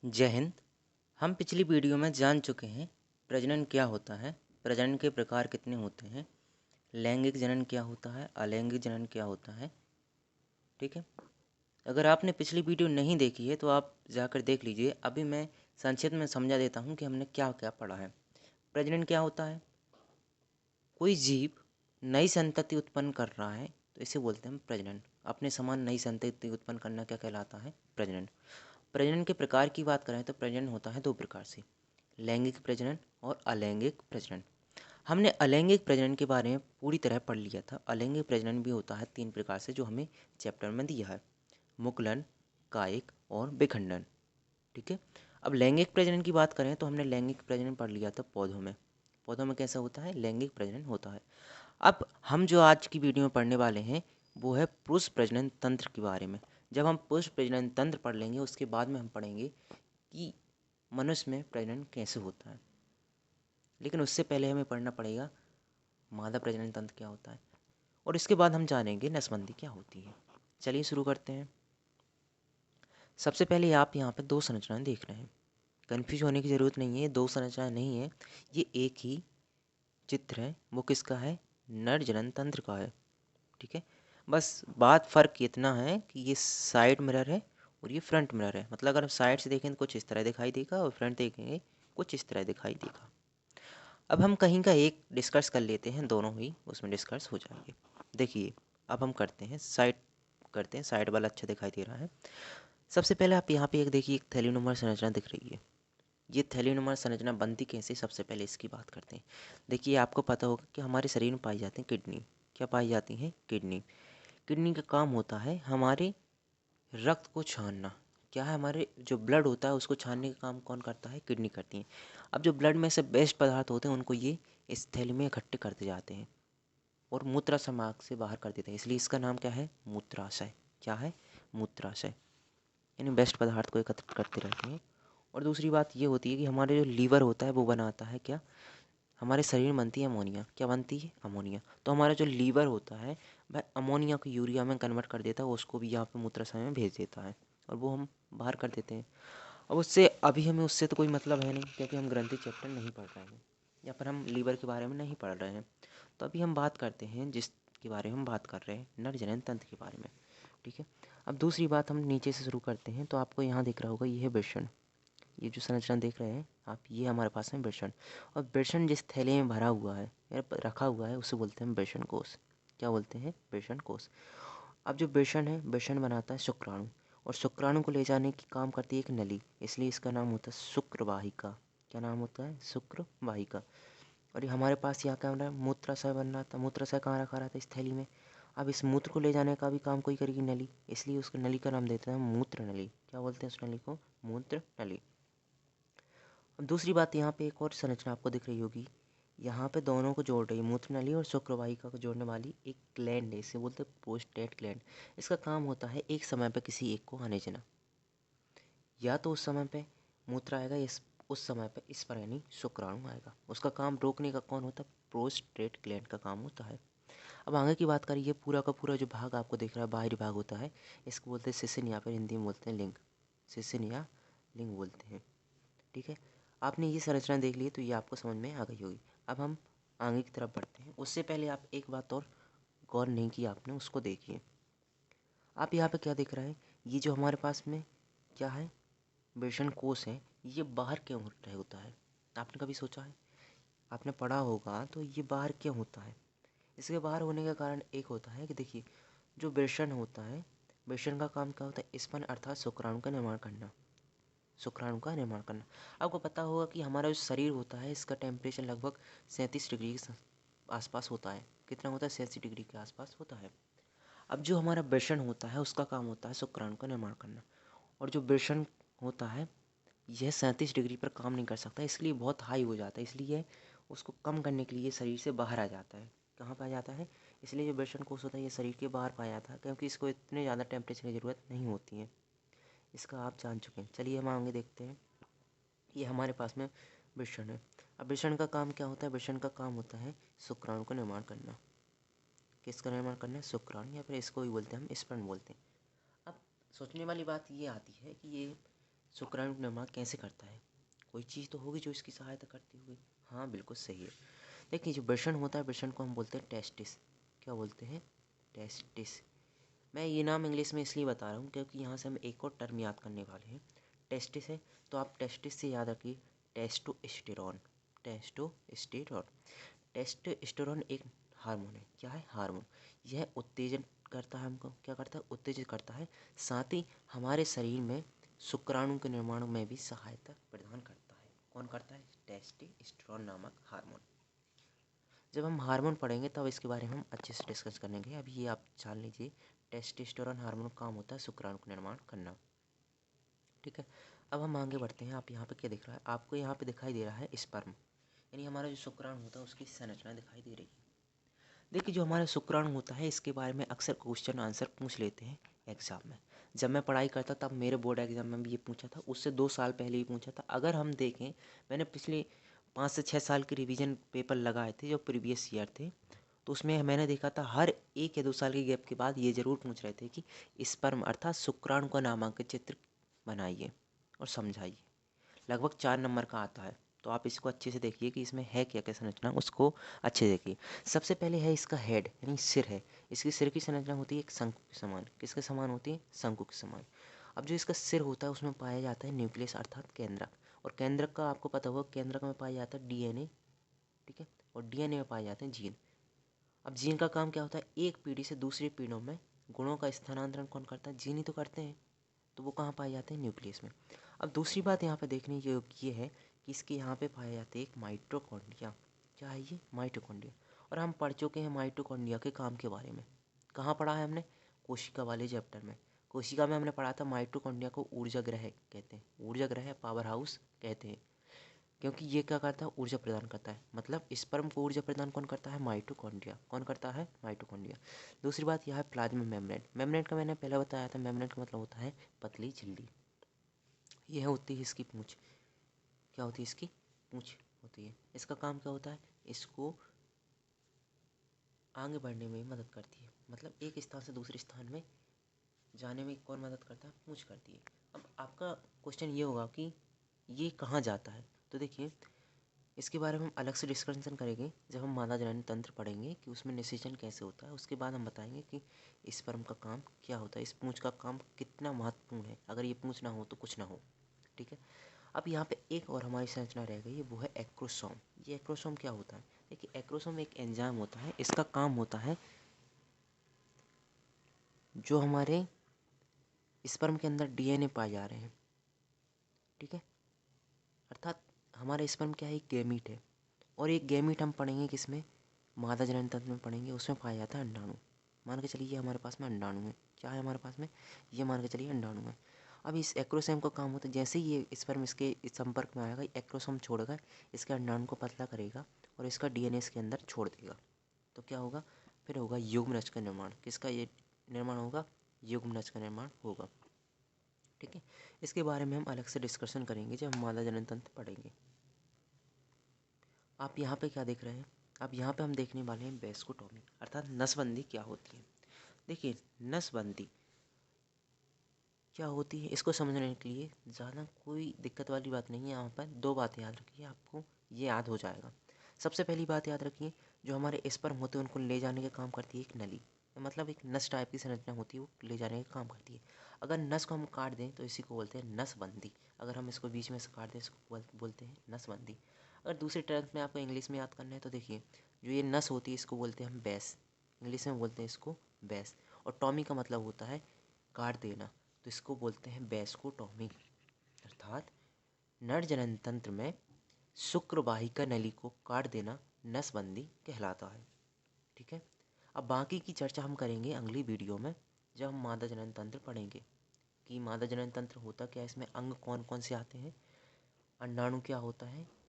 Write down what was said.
जय हिंद। हम पिछली वीडियो में जान चुके हैं प्रजनन क्या होता है, प्रजनन के प्रकार कितने होते हैं, लैंगिक जनन क्या होता है, अलैंगिक जनन क्या होता है। ठीक है, अगर आपने पिछली वीडियो नहीं देखी है तो आप जाकर देख लीजिए। अभी मैं संक्षिप्त में समझा देता हूँ कि हमने क्या क्या पढ़ा है। प्रजनन क्या होता है? कोई जीव नई संतति उत्पन्न कर रहा है तो इसे बोलते हैं प्रजनन। अपने समान नई संतति उत्पन्न करना क्या कहलाता है? प्रजनन। प्रजनन के प्रकार की बात करें तो प्रजनन होता है दो प्रकार से, लैंगिक प्रजनन और अलैंगिक प्रजनन। हमने अलैंगिक प्रजनन के बारे में पूरी तरह पढ़ लिया था। अलैंगिक प्रजनन भी होता है तीन प्रकार से, जो हमें चैप्टर में दिया है, मुकुलन, कायिक और विखंडन। ठीक है, अब लैंगिक प्रजनन की बात करें तो हमने लैंगिक प्रजनन पढ़ लिया था पौधों में। पौधों में कैसा होता है? लैंगिक प्रजनन होता है। अब हम जो आज की वीडियो में पढ़ने वाले हैं वो है पुरुष प्रजनन तंत्र के बारे में। जब हम पुरुष प्रजनन तंत्र पढ़ लेंगे उसके बाद में हम पढ़ेंगे कि मनुष्य में प्रजनन कैसे होता है। लेकिन उससे पहले हमें पढ़ना पड़ेगा मादा प्रजनन तंत्र क्या होता है, और इसके बाद हम जानेंगे नसबंदी क्या होती है। चलिए शुरू करते हैं। सबसे पहले आप यहाँ पे दो संरचनाएं देख रहे हैं। कन्फ्यूज होने की ज़रूरत नहीं है, दो संरचनाएं नहीं है, ये एक ही चित्र है। वो किसका है? नर जनन तंत्र का है। ठीक है, बस बात फ़र्क इतना है कि ये साइड मिरर है और ये फ्रंट मिरर है। मतलब अगर हम साइड से देखें तो कुछ इस तरह दिखाई देगा और फ्रंट देखेंगे कुछ इस तरह दिखाई देगा। अब हम कहीं का एक डिस्कस कर लेते हैं, दोनों ही उसमें डिस्कस हो जाएंगे। देखिए, अब हम करते हैं साइड वाला अच्छा दिखाई दे रहा है। सबसे पहले आप यहाँ पे एक देखिए, एक थैलीनुमा संरचना दिख रही है। ये थैलीनुमा संरचना बनती कैसे, सबसे पहले इसकी बात करते हैं। देखिए, आपको पता होगा कि हमारे शरीर में पाई जाती है किडनी। क्या पाई जाती है? किडनी। किडनी का काम होता है हमारे रक्त को छानना। क्या है? हमारे जो ब्लड होता है उसको छानने का काम कौन करता है? किडनी करती है। अब जो ब्लड में से बेस्ट पदार्थ होते हैं उनको ये इस थैली में इकट्ठे करते जाते हैं और मूत्राशय मार्ग से बाहर कर देते हैं। इसलिए इसका नाम क्या है? मूत्राशय। क्या है? मूत्राशय। यानी बेस्ट पदार्थ को एकत्रित करते रहते हैं। और दूसरी बात ये होती है कि हमारे जो लीवर होता है वो बनाता है क्या? हमारे शरीर में बनती है अमोनिया। क्या बनती है? अमोनिया। तो हमारा जो लीवर होता है वह अमोनिया को यूरिया में कन्वर्ट कर देता है, उसको भी यहाँ पे मूत्राशय में भेज देता है और वो हम बाहर कर देते हैं। अब उससे अभी हमें उससे तो कोई मतलब है नहीं, क्योंकि हम ग्रंथि चैप्टर नहीं पढ़ रहे हैं या फिर हम लीवर के बारे में नहीं पढ़ रहे हैं। तो अभी हम बात करते हैं जिसके बारे में हम बात कर रहे हैं, नर जनन तंत्र के बारे में। ठीक है, अब दूसरी बात हम नीचे से शुरू करते हैं। तो आपको यहाँ दिख रहा होगा, ये है वृषण। ये जो संरचना देख रहे हैं आप, ये हमारे पास है वृषण। और वृषण जिस थैले में भरा हुआ है या रखा हुआ है उसे बोलते हैं वृषण कोश। क्या बोलते हैं? वृषण कोश। अब जो वृषण है, वृषण बनाता है शुक्राणु, और शुक्राणु को ले जाने की काम करती है एक नली, इसलिए इसका नाम होता है शुक्रवाहिका। क्या नाम होता है? शुक्रवाहिका। और ये हमारे पास यहाँ क्या बन रहा है? मूत्राशय बन रहा था। मूत्राशय कहाँ रखा रहा था? इस थैली में। अब इस मूत्र को ले जाने का भी काम कोई करेगी नली, इसलिए उसको नली का नाम देते हैं मूत्र नली। क्या बोलते हैं उस नली को? मूत्र नली। अब दूसरी बात, यहाँ पे एक और संरचना आपको दिख रही होगी। यहाँ पे दोनों को जोड़ रही है, मूत्र नली और शुक्रवाहिका को जोड़ने वाली एक ग्लैंड है, इसे बोलते हैं प्रोस्टेट ग्लैंड। इसका काम होता है एक समय पे किसी एक को आने जाना। या तो उस समय पे मूत्र आएगा, उस समय पे इस पर यानी शुक्राणु आएगा। उसका काम रोकने का कौन होता है? प्रोस्टेट ग्लैंड का काम होता है। अब आगे की बात करिए, पूरा का पूरा जो भाग आपको दिख रहा है, बाहरी भाग होता है, इसको बोलते हैं सिसिन, या फिर हिंदी में बोलते हैं लिंग। सिसिन या लिंग बोलते हैं। ठीक है, आपने ये संरचना देख ली तो ये आपको समझ में आ गई होगी। अब हम आगे की तरफ बढ़ते हैं। उससे पहले आप एक बात और गौर नहीं की आपने, उसको देखिए। आप यहाँ पे क्या देख रहे हैं? ये जो हमारे पास में क्या है? वृषण कोश है। ये बाहर क्यों होता है? आपने कभी सोचा है? आपने पढ़ा होगा तो ये बाहर क्यों होता है? इसके बाहर होने का कारण एक होता है कि देखिए, जो वृषण होता है, वृषण का काम क्या होता है? स्पर्म अर्थात शुक्राणु का निर्माण करना। शुक्राणु का निर्माण करना। आपको पता होगा कि हमारा जो शरीर होता है इसका टेम्परेचर लगभग 37 डिग्री के आसपास होता है। कितना होता है? 86 डिग्री के आसपास होता है। अब जो हमारा वृषण होता है उसका काम होता है शुक्राणु का निर्माण करना। और जो वृषण होता है यह 37 डिग्री पर काम नहीं कर सकता, इसलिए बहुत हाई हो जाता है, इसलिए उसको कम करने के लिए शरीर से बाहर आ जाता है। कहाँ पाया जाता है? इसलिए जो वृषण कोष होता है ये शरीर के बाहर पाया जाता है, क्योंकि इसको इतने ज़्यादा टेम्परेचर की ज़रूरत नहीं होती है। इसका आप जान चुके हैं। चलिए हम आगे देखते हैं। ये हमारे पास में वृषण है। अब वृषण का काम क्या होता है? वृषण का काम होता है शुक्राणु का निर्माण करना। किसका निर्माण करना है? शुक्राणु, या फिर इसको ही बोलते हैं हम स्पर्म बोलते हैं। अब सोचने वाली बात ये आती है कि ये शुक्राणु का निर्माण कैसे करता है? कोई चीज़ तो होगी जो इसकी सहायता करती होगी। हाँ, बिल्कुल सही है। देखिए, जो वृषण होता है, वृषण को हम बोलते हैं टेस्टिस। क्या बोलते हैं? टेस्टिस। मैं ये नाम इंग्लिश में इसलिए बता रहा हूँ क्योंकि यहाँ से हम एक और टर्म याद करने वाले हैं। टेस्टिस है तो आप टेस्टिस से याद रखिए टेस्टोस्टेरॉन। टेस्टोस्टेरॉन। टेस्टोस्टेरॉन एक हार्मोन है। क्या है? हार्मोन। यह उत्तेजन करता है, हमको क्या करता है? उत्तेजित करता है। साथ ही हमारे शरीर में शुक्राणु के निर्माण में भी सहायता प्रदान करता है। कौन करता है? टेस्टोस्टेरॉन नामक हार्मोन। जब हम हार्मोन पढ़ेंगे तब इसके बारे में हम अच्छे से डिस्कस करेंगे। अभी ये आप जान लीजिए, टेस्टोस्टेरोन हार्मोन का काम होता है शुक्राणु का निर्माण करना। ठीक है, अब हम आगे बढ़ते हैं। आप यहाँ पे क्या दिख रहा है? आपको यहाँ पे दिखाई दे रहा है स्पर्म, यानी हमारा जो शुक्राणु होता है उसकी संरचना दिखाई दे रही है। देखिए, जो हमारा शुक्राणु होता है इसके बारे में अक्सर क्वेश्चन आंसर पूछ लेते हैं एग्जाम में। जब मैं पढ़ाई करता तब मेरे बोर्ड एग्जाम में भी ये पूछा था, उससे 2 साल पहले ही पूछा था। अगर हम देखें, मैंने पिछले 5 से 6 साल के रिवीजन पेपर लगाए थे जो प्रीवियस ईयर थे, तो उसमें मैंने देखा था हर 1 या 2 साल के गैप के बाद ये ज़रूर पूछ रहे थे कि स्पर्म अर्थात शुक्राणु का नामांकित चित्र बनाइए और समझाइए। लगभग 4 नंबर का आता है, तो आप इसको अच्छे से देखिए कि इसमें है क्या क्या संरचना, उसको अच्छे से देखिए। सबसे पहले है इसका हेड, यानी सिर है। इसकी सिर की संरचना होती है एक शंकु के समान। किसके समान होती है? शंकु के समान। अब जो इसका सिर होता है उसमें पाया जाता है न्यूक्लियस अर्थात केंद्रक, और केंद्रक का आपको पता होगा, केंद्रक में पाया जाता है डीएनए। ठीक है, और डीएनए में पाए जाते हैं जीन। अब जीन का काम क्या होता है? एक पीढ़ी से दूसरी पीढ़ियों में गुणों का स्थानांतरण कौन करता है? जीन ही तो करते हैं। तो वो कहाँ पाए जाते हैं? न्यूक्लियस में। अब दूसरी बात यहाँ पे देखने योग्य ये है कि इसके यहाँ पे पाए जाते हैं एक माइटोकॉन्ड्रिया। क्या है ये? माइटोकॉन्ड्रिया। और हम पढ़ चुके हैं माइटोकॉन्ड्रिया के काम के बारे में। कहाँ पढ़ा है हमने? कोशिका वाले चैप्टर में। कोशिका में हमने पढ़ा था माइटोकॉन्ड्रिया को ऊर्जा ग्रह कहते हैं। ऊर्जा ग्रह, पावर हाउस कहते हैं, क्योंकि ये क्या करता है? ऊर्जा प्रदान करता है। मतलब स्पर्म को ऊर्जा प्रदान कौन करता है? माइटोकॉन्ड्रिया। कौन करता है? माइटोकॉन्ड्रिया। दूसरी बात यह है प्लाज्मा मेम्ब्रेन। मेम्ब्रेन का मैंने पहले बताया था, मेम्ब्रेन का मतलब होता है पतली झिल्ली। यह होती है इसकी पूंछ। क्या होती है? इसकी पूंछ होती है। इसका काम क्या होता है? इसको आगे बढ़ने में मदद करती है। मतलब एक स्थान से दूसरे स्थान में जाने में कौन मदद करता है? पूंछ करती है। अब आपका क्वेश्चन ये होगा कि ये कहाँ जाता है? तो देखिए, इसके बारे में हम अलग से डिस्कशन करेंगे जब हम मादा जनन तंत्र पढ़ेंगे कि उसमें निषेचन कैसे होता है। उसके बाद हम बताएंगे कि स्पर्म का काम क्या होता है, इस पूंछ का काम कितना महत्वपूर्ण है। अगर ये पूंछ ना हो तो कुछ ना हो। ठीक है, अब यहाँ पे एक और हमारी संरचना रह गई है, वो है एक्रोसोम। ये एक्रोसोम क्या होता है? देखिए, एक्रोसोम एक एंजाइम होता है। इसका काम होता है जो हमारे स्पर्म के अंदर डीएनए पाए जा रहे हैं। ठीक है, अर्थात हमारा स्पर्म क्या है? एक गैमीट है। और एक गैमीट हम पढ़ेंगे किसमें? मादा जनन तंत्र में पढ़ेंगे। उसमें पाया जाता है अंडाणु। मान के चलिए ये हमारे पास में अंडाणु है। क्या है हमारे पास में? ये मान के चलिए अंडाणु है। अब इस एक्रोसोम का काम होता है, जैसे ही ये स्पर्म इसके इस संपर्क में आएगा, एक्रोसोम छोड़ेगा, इसके अंडाणु को पतला करेगा और इसका डीएनए इसके अंदर छोड़ देगा। तो क्या होगा? फिर होगा युग्मनज का निर्माण। किसका ये निर्माण होगा? युग्मनज का निर्माण होगा। ठीक है, इसके बारे में हम अलग से डिस्कशन करेंगे जब हम मादा जनन तंत्र पढ़ेंगे। आप यहाँ पे क्या देख रहे हैं? अब यहाँ पे हम देखने वाले हैं वेस्कोटॉमी, अर्थात नसबंदी क्या होती है। देखिए, नसबंदी क्या होती है इसको समझने के लिए ज़्यादा कोई दिक्कत वाली बात नहीं है। यहाँ पर 2 बातें याद रखिए, आपको ये याद हो जाएगा। सबसे पहली बात याद रखिए, जो हमारे स्पर्म होते हैं उनको ले जाने का काम करती है एक नली। मतलब एक नस टाइप की संरचना होती है, वो ले जाने का काम करती है। अगर नस को हम काट दें तो इसी को बोलते हैं नसबंदी। अगर हम इसको बीच में से काट दें इसको बोलते हैं नसबंदी। अगर दूसरे टर्म्स में आपको इंग्लिश में याद करना है तो देखिए, जो ये नस होती है इसको बोलते हैं हम बैस। इंग्लिश में बोलते हैं इसको बैस। और टॉमी का मतलब होता है काट देना, तो इसको बोलते हैं वेस्कोटॉमी। अर्थात नर जनन तंत्र में शुक्रवाहिका नली को काट देना नसबंदी कहलाता है। ठीक है, अब बाकी की चर्चा हम करेंगे अगली वीडियो में जब हम मादा जनन तंत्र पढ़ेंगे कि मादा जनन तंत्र होता क्या है, इसमें अंग कौन कौन से आते हैं, अंडाणु क्या होता है,